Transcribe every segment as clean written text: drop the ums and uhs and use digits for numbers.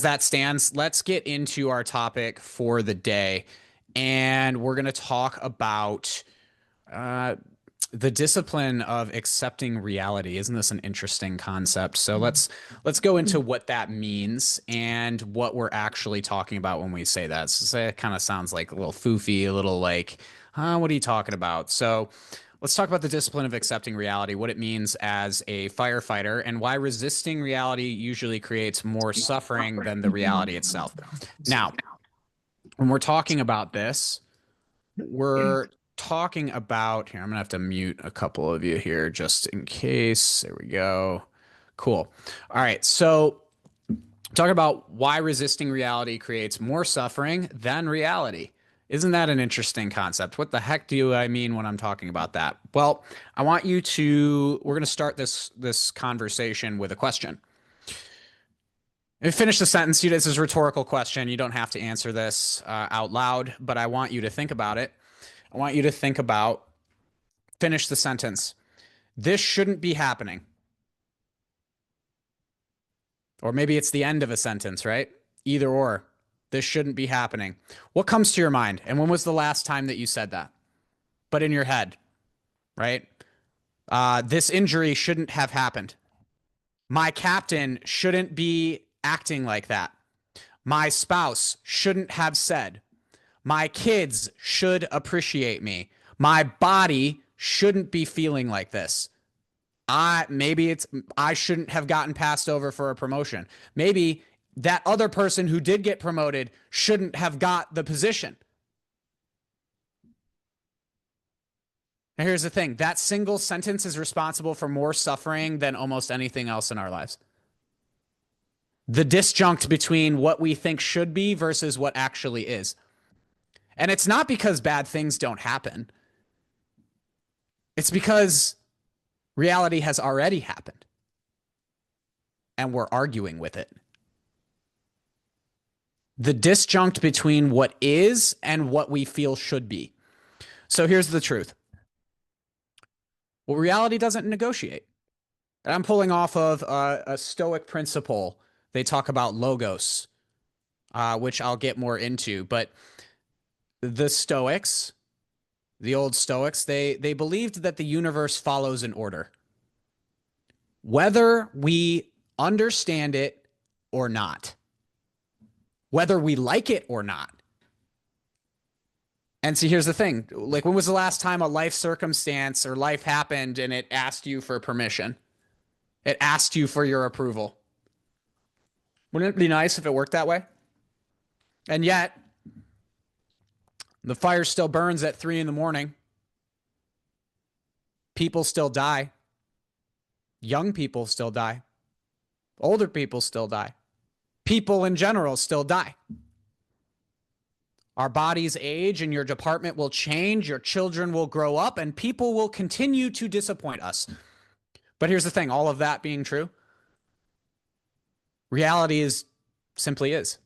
That stands, let's get into our topic for the day. And we're going to talk about uh, the discipline of accepting reality. Isn't this an interesting concept? So let's go into what that means and what we're actually talking about when we say that. So it kind of sounds like a little foofy, a little like, what are you talking about? So let's talk about the discipline of accepting reality, what it means as a firefighter, and why resisting reality usually creates more suffering than the reality itself. Now, when we're talking about this, we're talking about here. I'm gonna have to mute a couple of you here just in case. There we go. Cool. All right. So, talk about why resisting reality creates more suffering than reality. Isn't that an interesting concept? What the heck do I mean when I'm talking about that? Well, I want you to. We're gonna start this conversation with a question. And finish the sentence. This is a rhetorical question. You don't have to answer this out loud, but I want you to think about it. I want you to think about, finish the sentence. This shouldn't be happening. Or maybe it's the end of a sentence, right? Either or. This shouldn't be happening. What comes to your mind? And when was the last time that you said that? But in your head, right? This injury shouldn't have happened. My captain shouldn't be acting like that. My spouse shouldn't have said. My kids should appreciate me. My body shouldn't be feeling like this. I shouldn't have gotten passed over for a promotion. Maybe that other person who did get promoted shouldn't have got the position. Now here's the thing. That single sentence is responsible for more suffering than almost anything else in our lives. The disjunct between what we think should be versus what actually is. And it's not because bad things don't happen. It's because reality has already happened. And we're arguing with it. The disjunct between what is and what we feel should be. So here's the truth. Well, reality doesn't negotiate. And I'm pulling off of a Stoic principle. They talk about logos, which I'll get more into. But the Stoics, the old Stoics, they believed that the universe follows an order. Whether we understand it or not, whether we like it or not. And see, here's the thing. Like, when was the last time a life circumstance or life happened and it asked you for permission? It asked you for your approval. Wouldn't it be nice if it worked that way? And yet, the fire still burns at 3 a.m. People still die. Young people still die. Older people still die. People in general still die. Our bodies age and your department will change. Your children will grow up and people will continue to disappoint us. But here's the thing. All of that being true, reality simply is.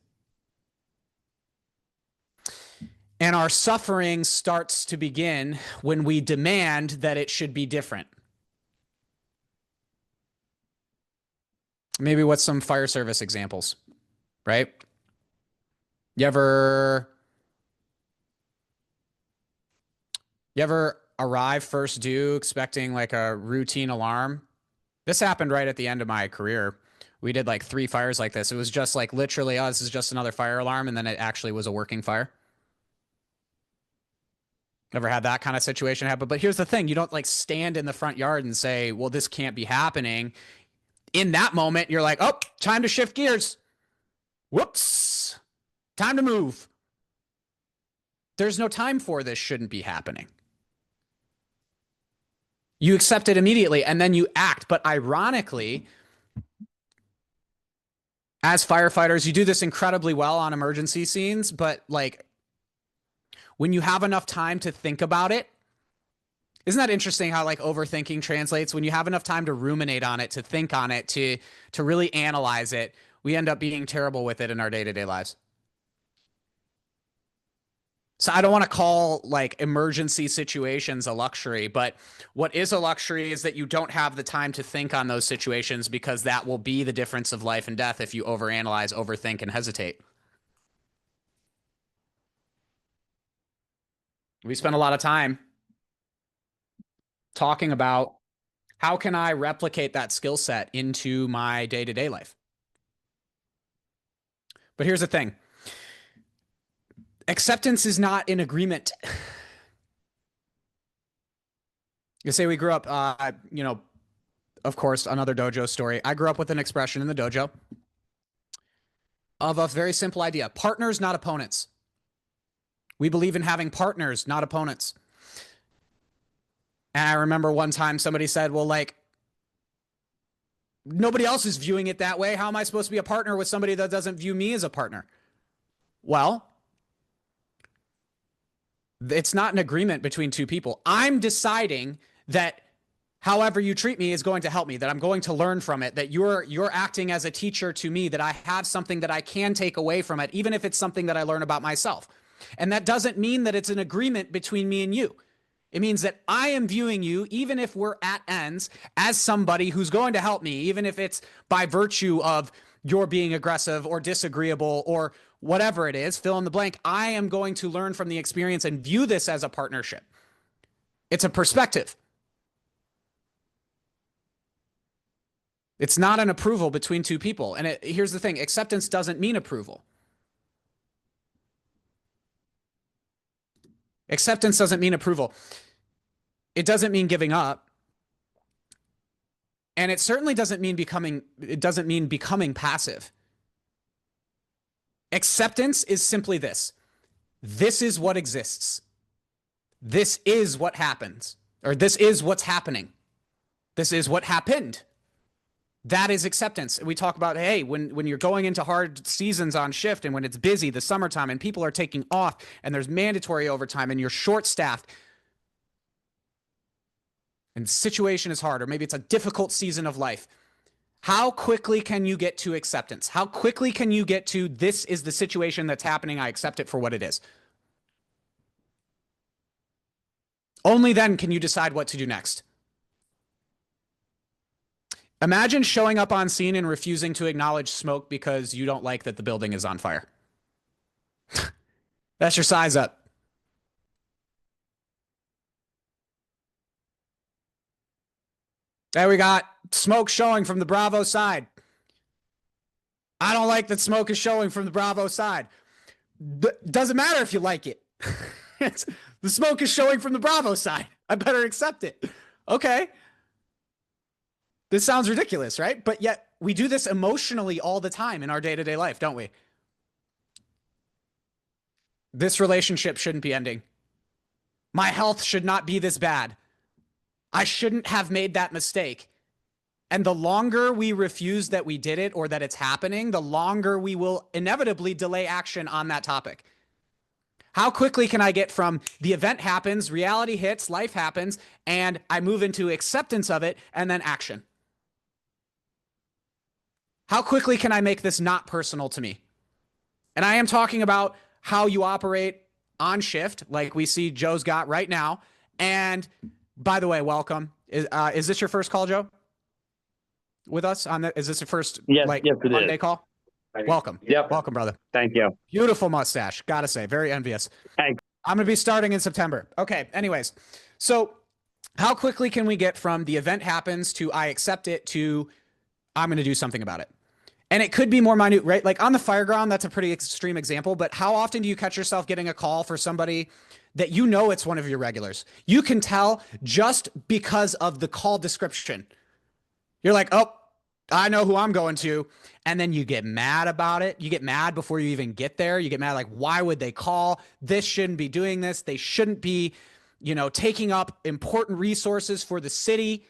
And our suffering starts to begin when we demand that it should be different. Maybe what's some fire service examples, right? You ever arrive first due expecting like a routine alarm? This happened right at the end of my career. We did like 3 fires like this. It was just like literally, oh, this is just another fire alarm. And then it actually was a working fire. Never had that kind of situation happen. But here's the thing. You don't like stand in the front yard and say, well, this can't be happening. In that moment, you're like, oh, time to shift gears. Whoops. Time to move. There's no time for this shouldn't be happening. You accept it immediately and then you act. But ironically, as firefighters, you do this incredibly well on emergency scenes. But like, when you have enough time to think about it, isn't that interesting how like overthinking translates? When you have enough time to ruminate on it, to think on it, to really analyze it, we end up being terrible with it in our day-to-day lives. So I don't want to call like emergency situations a luxury, but what is a luxury is that you don't have the time to think on those situations because that will be the difference of life and death if you overanalyze, overthink, and hesitate. We spend a lot of time talking about how can I replicate that skill set into my day-to-day life. But here's the thing. Acceptance is not an agreement. You say we grew up, of course, another dojo story. I grew up with an expression in the dojo of a very simple idea: partners, not opponents. We believe in having partners, not opponents. And I remember one time somebody said, well, like, nobody else is viewing it that way. How am I supposed to be a partner with somebody that doesn't view me as a partner? Well, it's not an agreement between two people. I'm deciding that however you treat me is going to help me, that I'm going to learn from it, that you're acting as a teacher to me, that I have something that I can take away from it, even if it's something that I learn about myself. And that doesn't mean that it's an agreement between me and you. It means that I am viewing you, even if we're at ends, as somebody who's going to help me, even if it's by virtue of your being aggressive or disagreeable or whatever it is, fill in the blank. I am going to learn from the experience and view this as a partnership. It's a perspective. It's not an approval between two people. And here's the thing: acceptance doesn't mean approval. Acceptance doesn't mean approval. It doesn't mean giving up. And it certainly doesn't mean becoming passive. Acceptance is simply this: this is what exists. This is what happens, or this is what's happening. This is what happened. That is acceptance. We talk about, hey, when you're going into hard seasons on shift and when it's busy, the summertime, and people are taking off and there's mandatory overtime and you're short-staffed and the situation is hard, or maybe it's a difficult season of life. How quickly can you get to acceptance? How quickly can you get to, this is the situation that's happening, I accept it for what it is? Only then can you decide what to do next. Imagine showing up on scene and refusing to acknowledge smoke because you don't like that the building is on fire. That's your size up. There we got smoke showing from the Bravo side. I don't like that smoke is showing from the Bravo side. Doesn't matter if you like it. The smoke is showing from the Bravo side. I better accept it. Okay. This sounds ridiculous, right? But yet we do this emotionally all the time in our day-to-day life, don't we? This relationship shouldn't be ending. My health should not be this bad. I shouldn't have made that mistake. And the longer we refuse that we did it or that it's happening, the longer we will inevitably delay action on that topic. How quickly can I get from the event happens, reality hits, life happens, and I move into acceptance of it and then action? How quickly can I make this not personal to me? And I am talking about how you operate on shift, like we see Joe's got right now. And by the way, welcome. Is this your first call, Joe? With us on that? Is this your first Monday call? Welcome. Yep. Welcome, brother. Thank you. Beautiful mustache. Gotta say, very envious. Thanks. I'm going to be starting in September. Okay. Anyways, so how quickly can we get from the event happens to I accept it to I'm going to do something about it? And it could be more minute, right? Like on the fire ground, that's a pretty extreme example, but how often do you catch yourself getting a call for somebody that you know it's one of your regulars? You can tell just because of the call description. You're like, oh, I know who I'm going to. And then you get mad about it. You get mad before you even get there. You get mad like, why would they call? This shouldn't be doing this. They shouldn't be, taking up important resources for the city.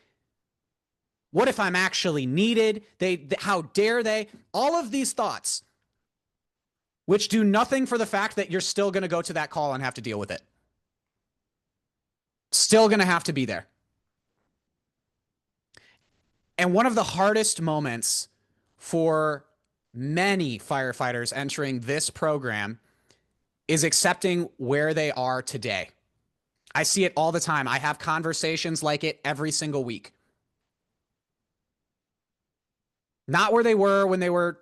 What if I'm actually needed? How dare they? All of these thoughts, which do nothing for the fact that you're still going to go to that call and have to deal with it. Still going to have to be there. And one of the hardest moments for many firefighters entering this program is accepting where they are today. I see it all the time. I have conversations like it every single week. Not where they were when they were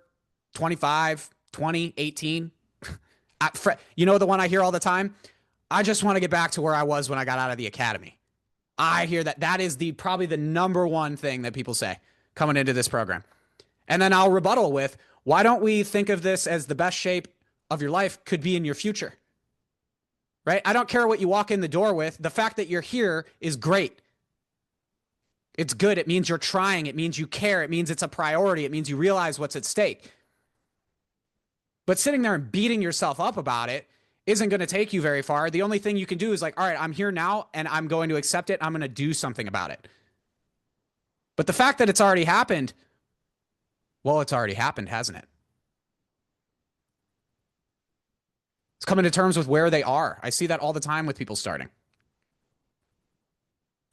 25, 20, 18. You know, the one I hear all the time? I just want to get back to where I was when I got out of the academy. I hear that. That is probably the number one thing that people say coming into this program. And then I'll rebuttal with, why don't we think of this as the best shape of your life could be in your future? Right? I don't care what you walk in the door with. The fact that you're here is great. It's good. It means you're trying. It means you care. It means it's a priority. It means you realize what's at stake. But sitting there and beating yourself up about it isn't going to take you very far. The only thing you can do is like, all right, I'm here now and I'm going to accept it. I'm going to do something about it. But the fact that it's already happened, well, it's already happened, hasn't it? It's coming to terms with where they are. I see that all the time with people starting.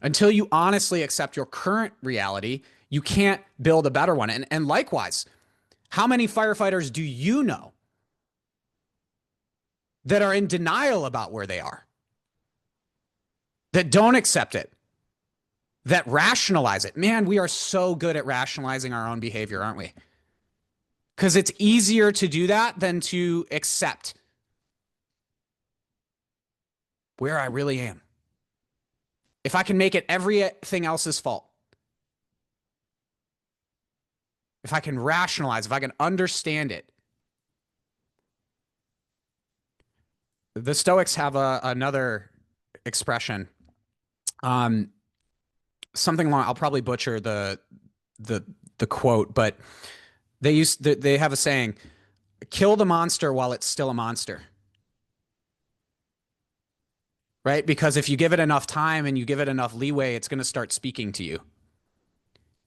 Until you honestly accept your current reality, you can't build a better one. And likewise, how many firefighters do you know that are in denial about where they are, that don't accept it, that rationalize it? Man, we are so good at rationalizing our own behavior, aren't we? Because it's easier to do that than to accept where I really am. If I can make it everything else's fault, if I can rationalize, if I can understand it. The Stoics have another expression, something along. I'll probably butcher the quote, but they have a saying: "Kill the monster while it's still a monster." Right? Because if you give it enough time and you give it enough leeway, it's going to start speaking to you.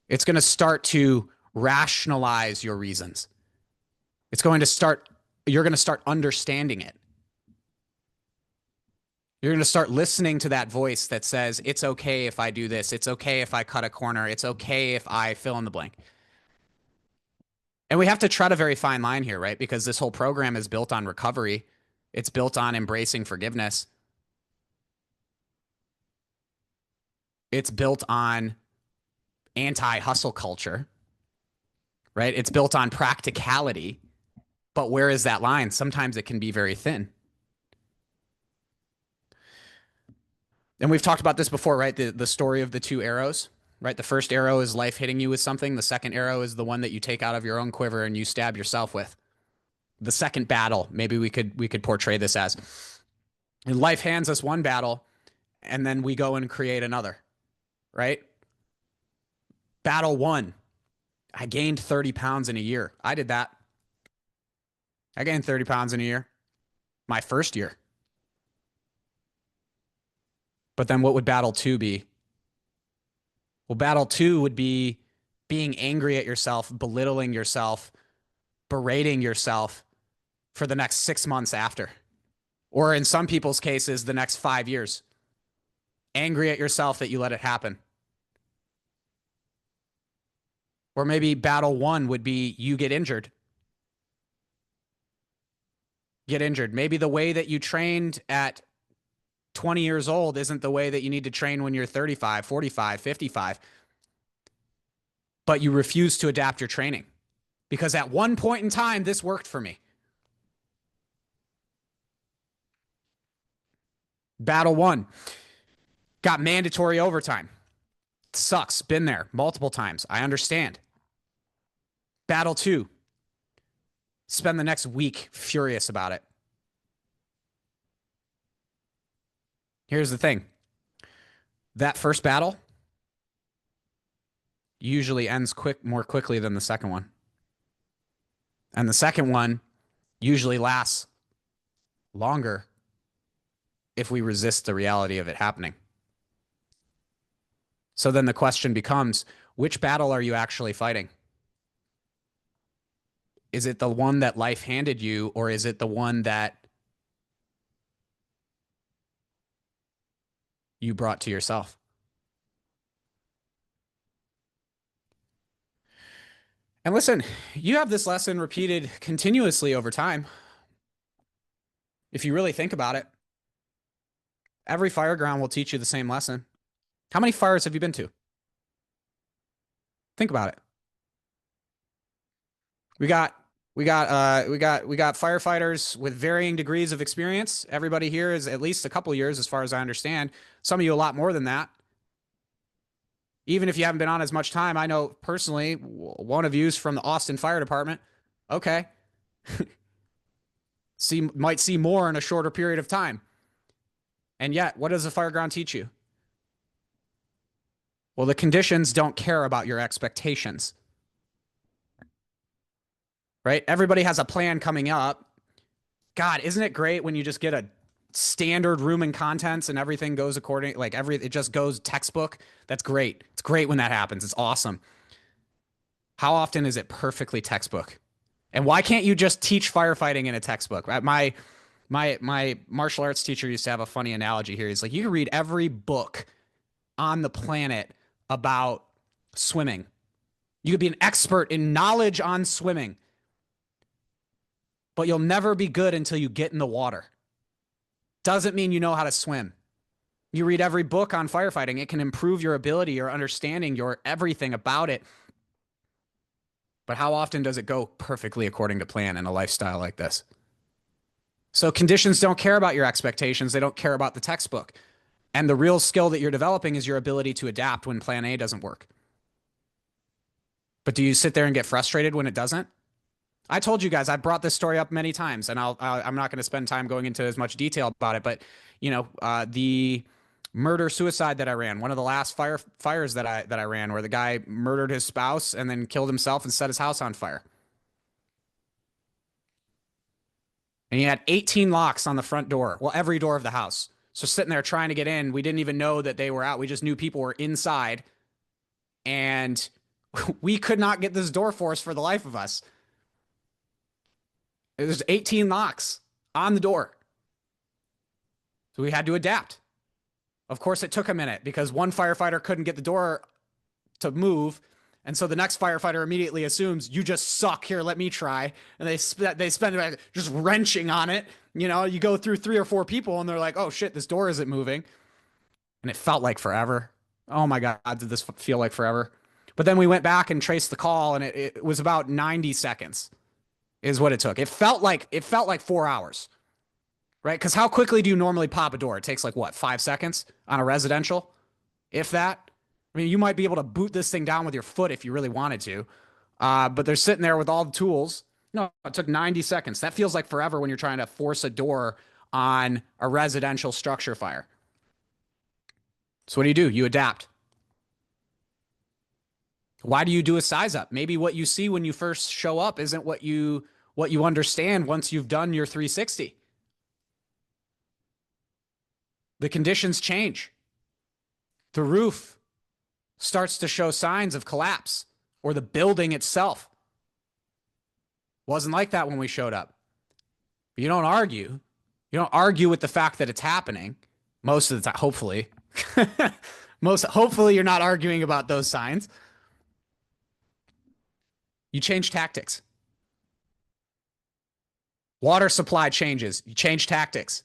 It's going to start to rationalize your reasons. You're going to start understanding it. You're going to start listening to that voice that says, it's okay if I do this. It's okay if I cut a corner. It's okay if I fill in the blank. And we have to tread a very fine line here, right? Because this whole program is built on recovery. It's built on embracing forgiveness. It's built on anti-hustle culture, right? It's built on practicality. But where is that line? Sometimes it can be very thin. And we've talked about this before, right? The story of the two arrows, right? The first arrow is life hitting you with something. The second arrow is the one that you take out of your own quiver and you stab yourself with. The second battle, maybe we could portray this as. And life hands us one battle, and then we go and create another, right? Battle one, I gained 30 pounds in a year. I did that. I gained 30 pounds in a year. My first year. But then what would battle two be? Well, battle two would be being angry at yourself, belittling yourself, berating yourself for the next 6 months after. Or in some people's cases, the next 5 years. Angry at yourself that you let it happen. Or maybe battle one would be you get injured. Get injured. Maybe the way that you trained at 20 years old isn't the way that you need to train when you're 35, 45, 55. But you refuse to adapt your training because at one point in time, this worked for me. Battle one, got mandatory overtime. Sucks. Been there multiple times. I understand. Battle two, spend the next week furious about it. Here's the thing. That first battle usually ends more quickly than the second one. And the second one usually lasts longer if we resist the reality of it happening. So then the question becomes, which battle are you actually fighting? Is it the one that life handed you, or is it the one that you brought to yourself? And listen, you have this lesson repeated continuously over time. If you really think about it, every fire ground will teach you the same lesson. How many fires have you been to? Think about it. We got we got firefighters with varying degrees of experience. Everybody here is at least a couple years, as far as I understand. Some of you a lot more than that. Even if you haven't been on as much time, I know personally one of you's from the Austin Fire Department. Okay, might see more in a shorter period of time. And yet, what does the fire ground teach you? Well, the conditions don't care about your expectations, right? Everybody has a plan coming up. God, isn't it great when you just get a standard room and contents and everything goes according, like it just goes textbook? That's great. It's great when that happens. It's awesome. How often is it perfectly textbook? And why can't you just teach firefighting in a textbook? My martial arts teacher used to have a funny analogy here. He's like, you can read every book on the planet about swimming. You could be an expert in knowledge on swimming, but you'll never be good until you get in the water. Doesn't mean you know how to swim. You read every book on firefighting, it can improve your ability, your understanding, your everything about it. But how often does it go perfectly according to plan in a lifestyle like this? So conditions don't care about your expectations. They don't care about the textbook. And the real skill that you're developing is your ability to adapt when plan A doesn't work. But do you sit there and get frustrated when it doesn't? I told you guys, I brought this story up many times, and I'm not going to spend time going into as much detail about it. But the murder-suicide that I ran, one of the last fires that I ran, where the guy murdered his spouse and then killed himself and set his house on fire. And he had 18 locks on the front door. Well, every door of the house. So sitting there trying to get in, we didn't even know that they were out. We just knew people were inside. And we could not get this door forced for the life of us. There's 18 locks on the door. So we had to adapt. Of course, it took a minute because one firefighter couldn't get the door to move. And so the next firefighter immediately assumes, you just suck. Here, let me try. And they spend just wrenching on it. You go through 3 or 4 people and they're like, oh shit, this door isn't moving. And it felt like forever. Oh my God, did this feel like forever? But then we went back and traced the call, and it was about 90 seconds is what it took. It felt like 4 hours, right? Because how quickly do you normally pop a door? It takes like what, 5 seconds on a residential, if that. I mean, you might be able to boot this thing down with your foot if you really wanted to, but they're sitting there with all the tools. No, it took 90 seconds. That feels like forever when you're trying to force a door on a residential structure fire. So what do? You adapt. Why do you do a size up? Maybe what you see when you first show up isn't what you understand once you've done your 360. The conditions change. The roof starts to show signs of collapse, or the building itself. Wasn't like that when we showed up. But you don't argue. You don't argue with the fact that it's happening most of the time, hopefully. Hopefully you're not arguing about those signs. You change tactics. Water supply changes. You change tactics.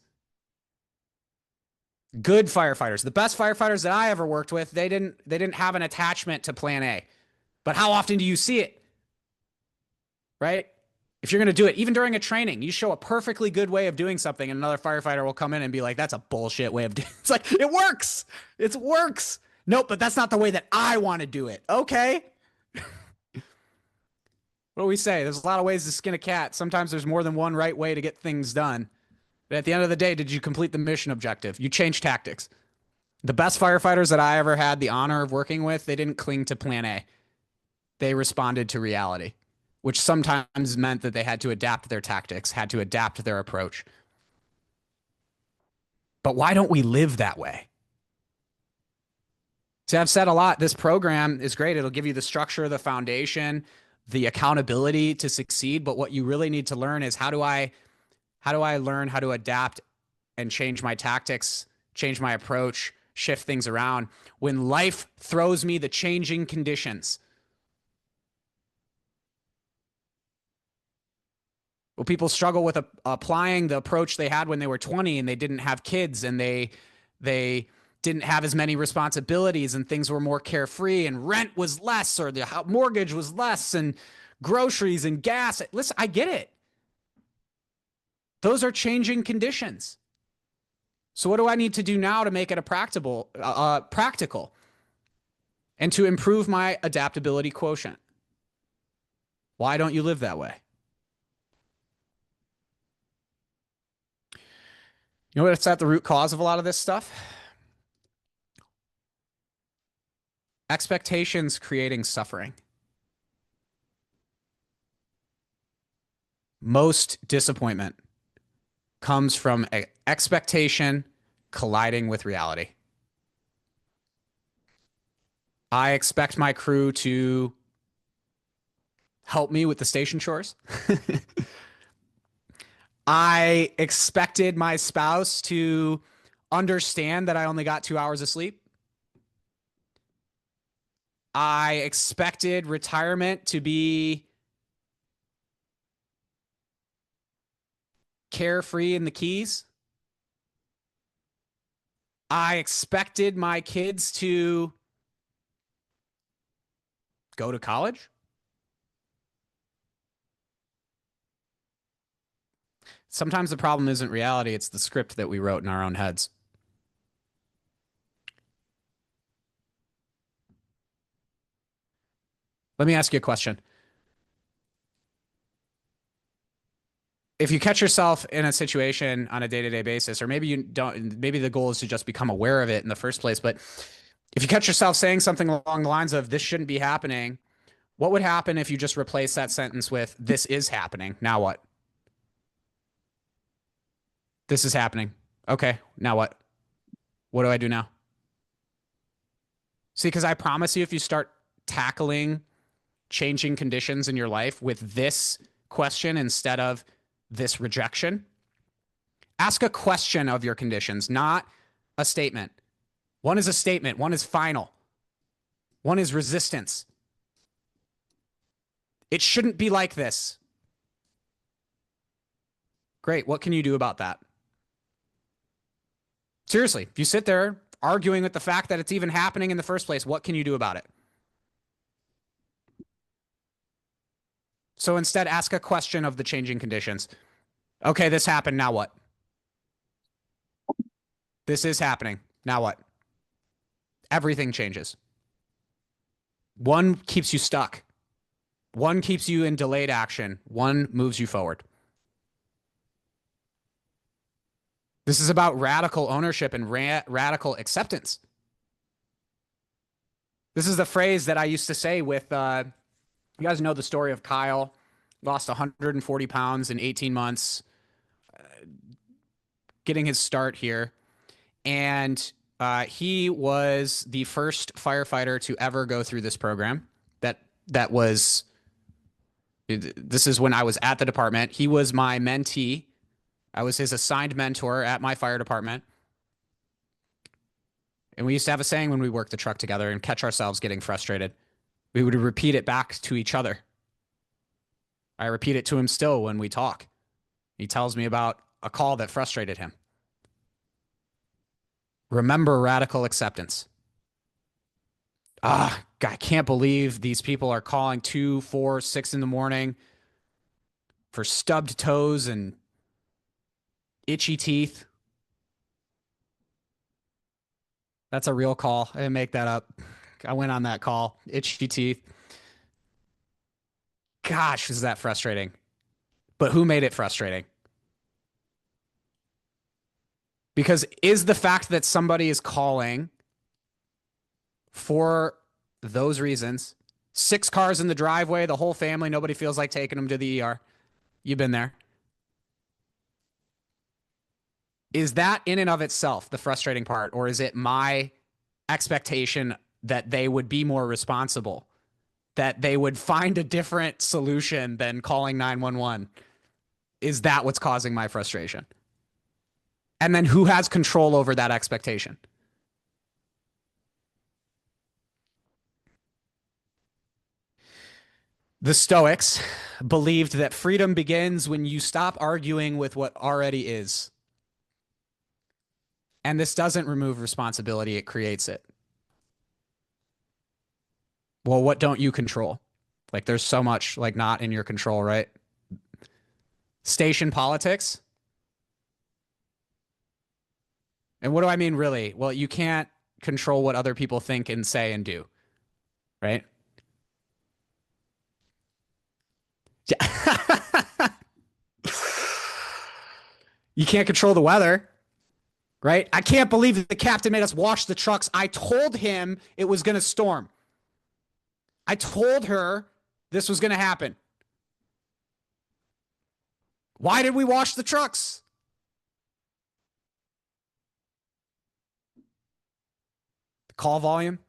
Good firefighters, the best firefighters that I ever worked with, they didn't have an attachment to plan A. But how often do you see it? Right? If you're going to do it, even during a training, you show a perfectly good way of doing something, and another firefighter will come in and be like, that's a bullshit way of doing it. It's like, it works. It works. Nope, but that's not the way that I want to do it. Okay. What do we say? There's a lot of ways to skin a cat. Sometimes there's more than one right way to get things done. But at the end of the day, did you complete the mission objective? You changed tactics. The best firefighters that I ever had the honor of working with, they didn't cling to plan A. They responded to reality, which sometimes meant that they had to adapt their tactics, had to adapt their approach. But why don't we live that way? See, I've said a lot. This program is great. It'll give you the structure, the foundation, the accountability to succeed. But what you really need to learn is how do I learn how to adapt and change my tactics, change my approach, shift things around when life throws me the changing conditions? Well, people struggle with applying the approach they had when they were 20 and they didn't have kids and they didn't have as many responsibilities and things were more carefree and rent was less or the mortgage was less and groceries and gas. Listen, I get it. Those are changing conditions. So what do I need to do now to make it practical and to improve my adaptability quotient? Why don't you live that way? You know what's at the root cause of a lot of this stuff? Expectations creating suffering. Most disappointment comes from expectation colliding with reality. I expect my crew to help me with the station chores. I expected my spouse to understand that I only got 2 hours of sleep. I expected retirement to be carefree in the Keys. I expected my kids to go to college. Sometimes the problem isn't reality, it's the script that we wrote in our own heads. Let me ask you a question. If you catch yourself in a situation on a day-to-day basis, or maybe you don't, maybe the goal is to just become aware of it in the first place, but if you catch yourself saying something along the lines of this shouldn't be happening, what would happen if you just replace that sentence with this is happening? Now what? This is happening. Okay, now what? What do I do now? See, because I promise you, if you start tackling changing conditions in your life with this question instead of this rejection, ask a question of your conditions, not a statement. One is a statement, one is final, one is resistance. It shouldn't be like this. Great. What can you do about that? Seriously, if you sit there arguing with the fact that it's even happening in the first place, what can you do about it? So instead, ask a question of the changing conditions. Okay, this happened. Now what? This is happening. Now what? Everything changes. One keeps you stuck. One keeps you in delayed action. One moves you forward. This is about radical ownership and radical acceptance. This is the phrase that I used to say with, you guys know the story of Kyle, lost 140 pounds in 18 months, getting his start here. And he was the first firefighter to ever go through this program. This is when I was at the department. He was my mentee. I was his assigned mentor at my fire department. And we used to have a saying when we worked the truck together and catch ourselves getting frustrated. We would repeat it back to each other. I repeat it to him still when we talk. He tells me about a call that frustrated him. Remember radical acceptance. I can't believe these people are calling 2, 4, 6 in the morning for stubbed toes and itchy teeth. That's a real call. I didn't make that up. I went on that call. Itchy teeth. Gosh, is that frustrating. But who made it frustrating? Because is the fact that somebody is calling for those reasons, 6 cars in the driveway, the whole family, nobody feels like taking them to the ER. You've been there. Is that in and of itself the frustrating part, or is it my expectation that they would be more responsible, that they would find a different solution than calling 911? Is that what's causing my frustration? And then who has control over that expectation? The Stoics believed that freedom begins when you stop arguing with what already is. And this doesn't remove responsibility, it creates it. Well, what don't you control? Like there's so much like not in your control, right? Station politics. And what do I mean really? Well, you can't control what other people think and say and do, right? You can't control the weather, right? I can't believe that the captain made us wash the trucks. I told him it was going to storm. I told her this was going to happen. Why did we wash the trucks? The call volume.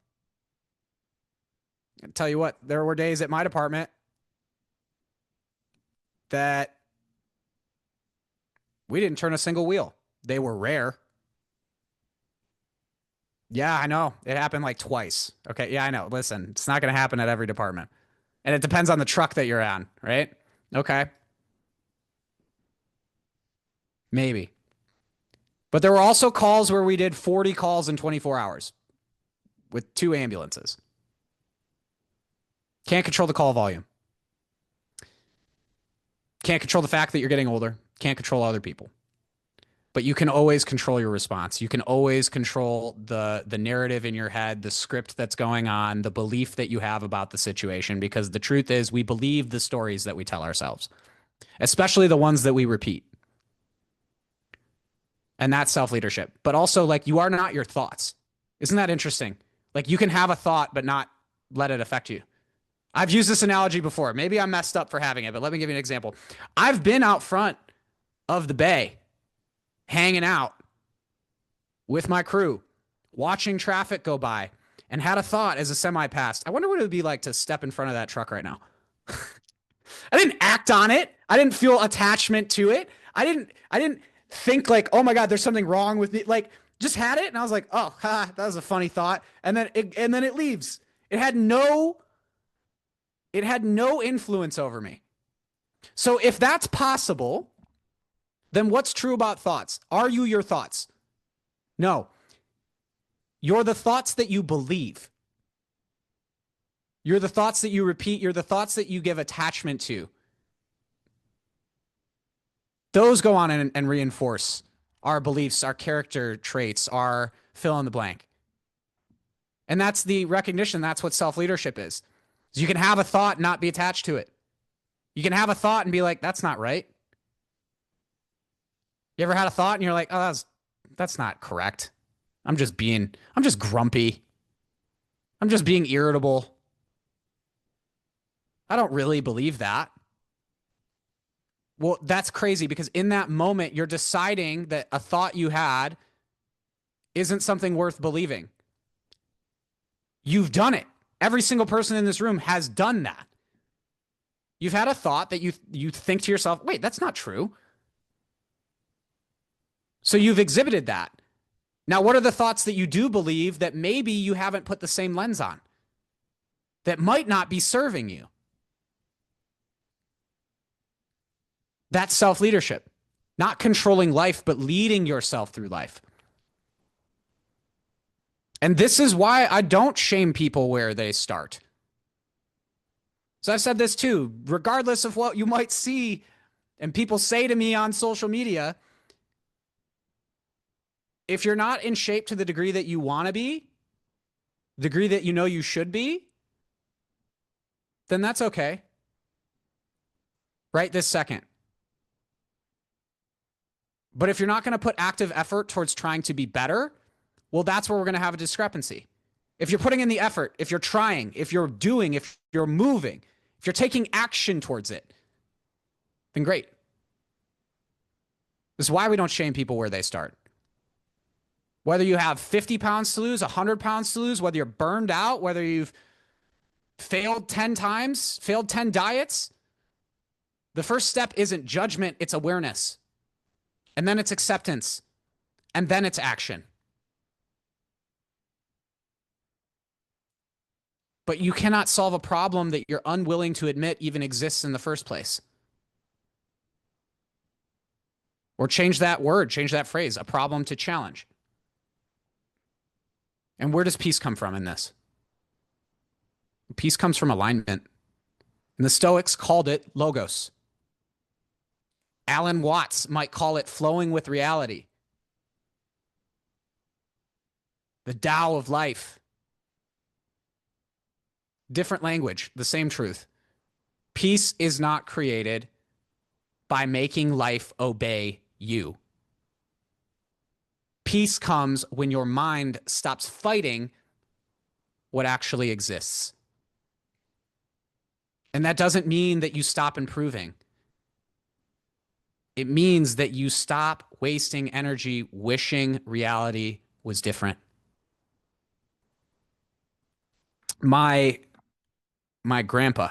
I tell you what, there were days at my department that we didn't turn a single wheel. They were rare. Yeah, I know. It happened like twice. Okay. Yeah, I know. Listen, it's not going to happen at every department. And it depends on the truck that you're on, right? Okay. Maybe. But there were also calls where we did 40 calls in 24 hours with 2 ambulances. Can't control the call volume. Can't control the fact that you're getting older. Can't control other people. But you can always control your response. You can always control the narrative in your head, the script that's going on, the belief that you have about the situation, because the truth is we believe the stories that we tell ourselves, especially the ones that we repeat. And that's self-leadership. But also, like, you are not your thoughts. Isn't that interesting? Like, you can have a thought, but not let it affect you. I've used this analogy before. Maybe I'm messed up for having it, but let me give you an example. I've been out front of the bay, hanging out with my crew, watching traffic go by, and had a thought as a semi passed. I wonder what it would be like to step in front of that truck right now. I didn't act on it. I didn't feel attachment to it. I didn't think like, oh my God, there's something wrong with me. Like, just had it, and I was like, oh, that was a funny thought. And then it leaves. It had no influence over me. So if that's possible, then what's true about thoughts? Are you your thoughts? No. You're the thoughts that you believe. You're the thoughts that you repeat. You're the thoughts that you give attachment to. Those go on and reinforce our beliefs, our character traits, our fill in the blank. And that's the recognition. That's what self-leadership is. You can have a thought and not be attached to it. You can have a thought and be like, that's not right. You ever had a thought and you're like, oh, that's not correct. I'm just grumpy. I'm just being irritable. I don't really believe that. Well, that's crazy because in that moment, you're deciding that a thought you had isn't something worth believing. You've done it. Every single person in this room has done that. You've had a thought that you think to yourself, wait, that's not true. So you've exhibited that. Now, what are the thoughts that you do believe that maybe you haven't put the same lens on? That might not be serving you? That's self-leadership. Not controlling life, but leading yourself through life. And this is why I don't shame people where they start. So I've said this too, regardless of what you might see and people say to me on social media, if you're not in shape to the degree that you want to be, the degree that you know you should be, then that's okay. Right this second. But if you're not going to put active effort towards trying to be better, well, that's where we're going to have a discrepancy. If you're putting in the effort, if you're trying, if you're doing, if you're moving, if you're taking action towards it, then great. This is why we don't shame people where they start. Whether you have 50 pounds to lose, 100 pounds to lose, whether you're burned out, whether you've failed 10 times, failed 10 diets, the first step isn't judgment, it's awareness. And then it's acceptance. And then it's action. But you cannot solve a problem that you're unwilling to admit even exists in the first place. Or change that word, change that phrase, a problem to challenge. And where does peace come from in this? Peace comes from alignment. And the Stoics called it logos. Alan Watts might call it flowing with reality. The Tao of life. Different language, the same truth. Peace is not created by making life obey you. Peace comes when your mind stops fighting what actually exists. And that doesn't mean that you stop improving. It means that you stop wasting energy wishing reality was different. My grandpa,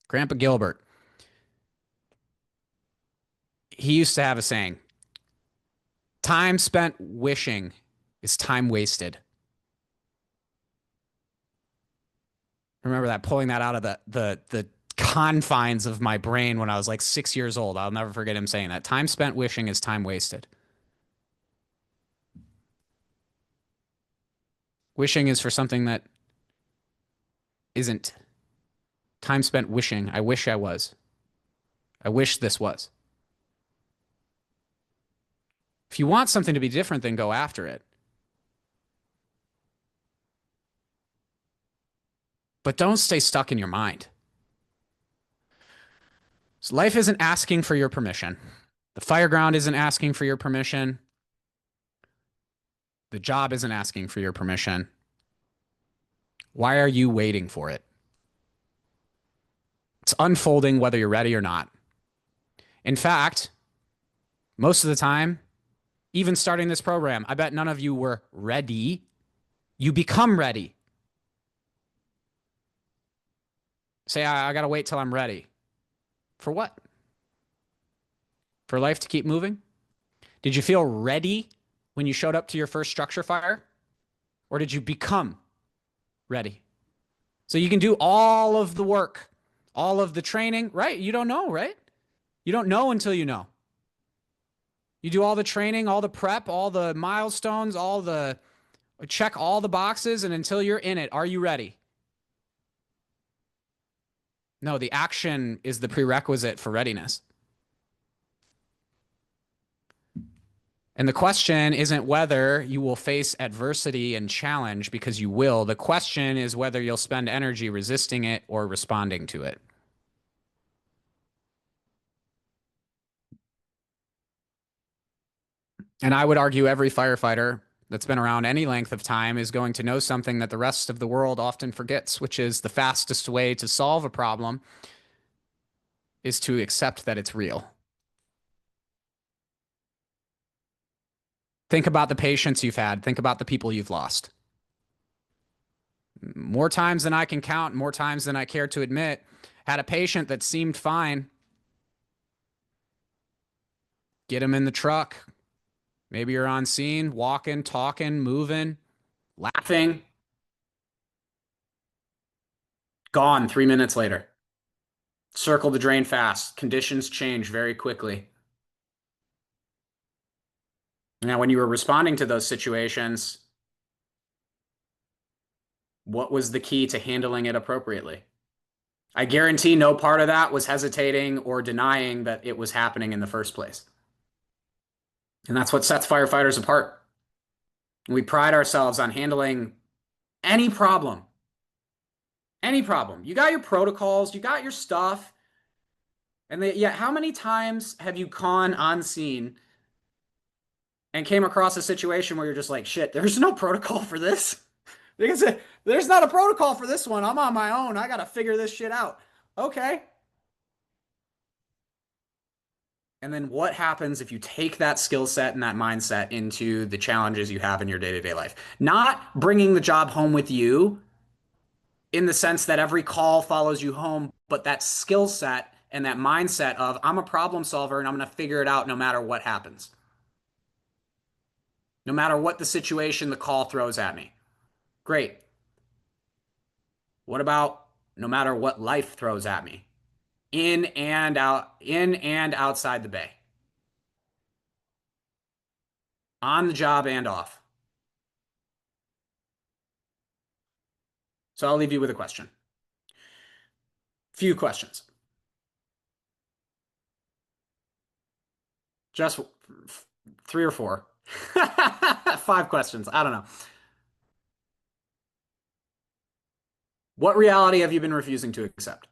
Grandpa Gilbert, he used to have a saying, time spent wishing is time wasted. I remember that, pulling that out of the confines of my brain when I was like 6 years old. I'll never forget him saying that. Time spent wishing is time wasted. Wishing is for something that isn't. Time spent wishing. I wish I was. I wish this was. If you want something to be different, then go after it. But don't stay stuck in your mind. So life isn't asking for your permission. The fire ground isn't asking for your permission. The job isn't asking for your permission. Why are you waiting for it? It's unfolding whether you're ready or not. In fact, most of the time, even starting this program, I bet none of you were ready. You become ready. Say, I got to wait till I'm ready. For what? For life to keep moving? Did you feel ready when you showed up to your first structure fire? Or did you become ready? So you can do all of the work, all of the training, right? You don't know, right? You don't know until you know. You do all the training, all the prep, all the milestones, check all the boxes, and until you're in it, are you ready? No, the action is the prerequisite for readiness. And the question isn't whether you will face adversity and challenge, because you will. The question is whether you'll spend energy resisting it or responding to it. And I would argue every firefighter that's been around any length of time is going to know something that the rest of the world often forgets, which is the fastest way to solve a problem is to accept that it's real. Think about the patients you've had. Think about the people you've lost. More times than I can count, more times than I care to admit, had a patient that seemed fine. Get him in the truck. Maybe you're on scene, walking, talking, moving, laughing. Gone 3 minutes later. Circle the drain fast. Conditions change very quickly. Now, when you were responding to those situations, what was the key to handling it appropriately? I guarantee no part of that was hesitating or denying that it was happening in the first place. And that's what sets firefighters apart. We pride ourselves on handling any problem. Any problem. You got your protocols, you got your stuff. And yet, how many times have you gone on scene and came across a situation where you're just like, shit, there's no protocol for this? Because there's not a protocol for this one. I'm on my own. I got to figure this shit out. Okay. And then what happens if you take that skill set and that mindset into the challenges you have in your day-to-day life? Not bringing the job home with you in the sense that every call follows you home, but that skill set and that mindset of I'm a problem solver and I'm going to figure it out no matter what happens. No matter what the situation the call throws at me. Great. What about no matter what life throws at me? In and out, in and outside the bay, on the job and off. So I'll leave you with a question. Few questions. Just three or four. Five questions. I don't know. What reality have you been refusing to accept?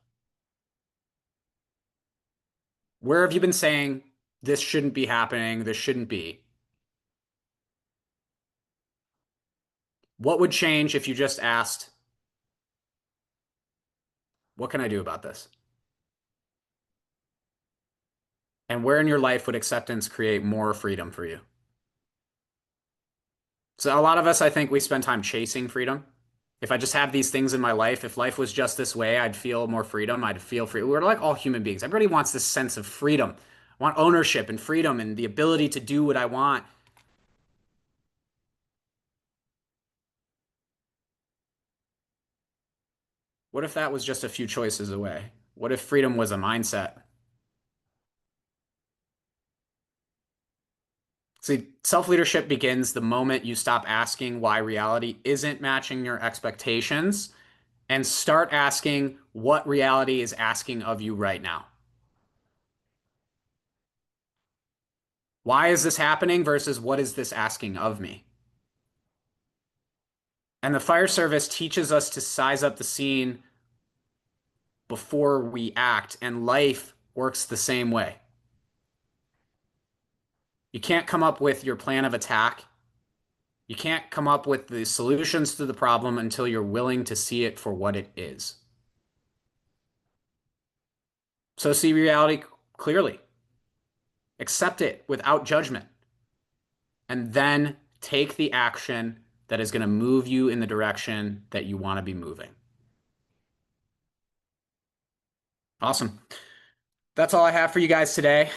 Where have you been saying this shouldn't be happening, this shouldn't be? What would change if you just asked, what can I do about this? And where in your life would acceptance create more freedom for you? So a lot of us, I think we spend time chasing freedom. If I just have these things in my life, if life was just this way, I'd feel more freedom. I'd feel free. We're like all human beings. Everybody wants this sense of freedom. I want ownership and freedom and the ability to do what I want. What if that was just a few choices away? What if freedom was a mindset? See, self-leadership begins the moment you stop asking why reality isn't matching your expectations and start asking what reality is asking of you right now. Why is this happening versus what is this asking of me? And the fire service teaches us to size up the scene before we act, and life works the same way. You can't come up with your plan of attack. You can't come up with the solutions to the problem until you're willing to see it for what it is. So see reality clearly, accept it without judgment, and then take the action that is going to move you in the direction that you want to be moving. Awesome. That's all I have for you guys today.